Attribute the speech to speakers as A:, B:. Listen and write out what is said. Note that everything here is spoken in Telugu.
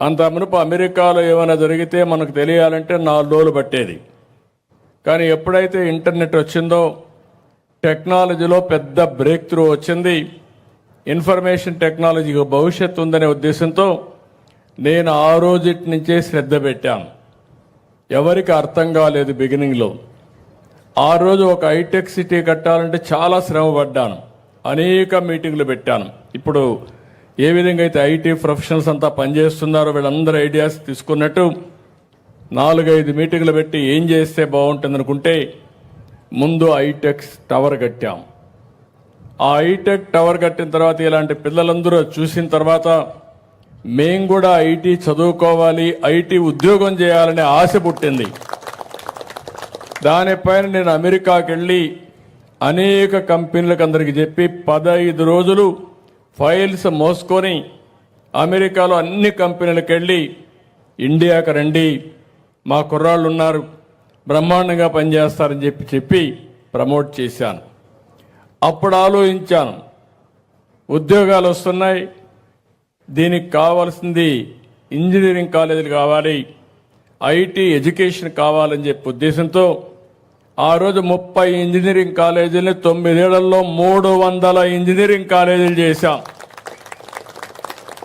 A: అంత మునుపు అమెరికాలో ఏమైనా జరిగితే మనకు తెలియాలంటే 4 రోజులు పట్టేది. కానీ ఎప్పుడైతే ఇంటర్నెట్ వచ్చిందో టెక్నాలజీలో పెద్ద బ్రేక్ త్రూ వచ్చింది. ఇన్ఫర్మేషన్ టెక్నాలజీకి భవిష్యత్తు ఉందనే ఉద్దేశంతో నేను ఆ రోజుటి నుంచే శ్రద్ధ పెట్టాను. ఎవరికి అర్థం కాలేదు బిగినింగ్లో. ఆ రోజు ఒక హైటెక్ సిటీ కట్టాలంటే చాలా శ్రమ పడ్డాను. అనేక మీటింగ్లు పెట్టాను. ఇప్పుడు ఏ విధంగా అయితే ఐటీ ప్రొఫెషనల్స్ అంతా పనిచేస్తున్నారో వీళ్ళందరూ ఐడియాస్ తీసుకున్నట్టు 4-5 మీటింగ్లు పెట్టి ఏం చేస్తే బాగుంటుంది అనుకుంటే ముందు హైటెక్ టవర్ కట్టాం. ఆ హైటెక్ టవర్ కట్టిన తర్వాత ఇలాంటి పిల్లలందరూ చూసిన తర్వాత మేము కూడా ఐటీ చదువుకోవాలి, ఐటీ ఉద్యోగం చేయాలనే ఆశ పుట్టింది. దానిపైన నేను అమెరికాకి వెళ్ళి అనేక కంపెనీలకు అందరికీ చెప్పి 15 రోజులు ఫైల్స్ మోసుకొని అమెరికాలో అన్ని కంపెనీలకు వెళ్ళి ఇండియాకి రండి, మా కుర్రాళ్ళు ఉన్నారు, బ్రహ్మాండంగా పనిచేస్తారని చెప్పి ప్రమోట్ చేశాను. అప్పుడు ఆలోచించాను, ఉద్యోగాలు వస్తున్నాయి, దీనికి కావాల్సింది ఇంజనీరింగ్ కాలేజీలు కావాలి, ఐటీ ఎడ్యుకేషన్ కావాలని చెప్పి ఉద్దేశంతో ఆ రోజు 30 ఇంజనీరింగ్ కాలేజీలని 9 ఏళ్లలో 300 ఇంజనీరింగ్ కాలేజీలు చేశాం.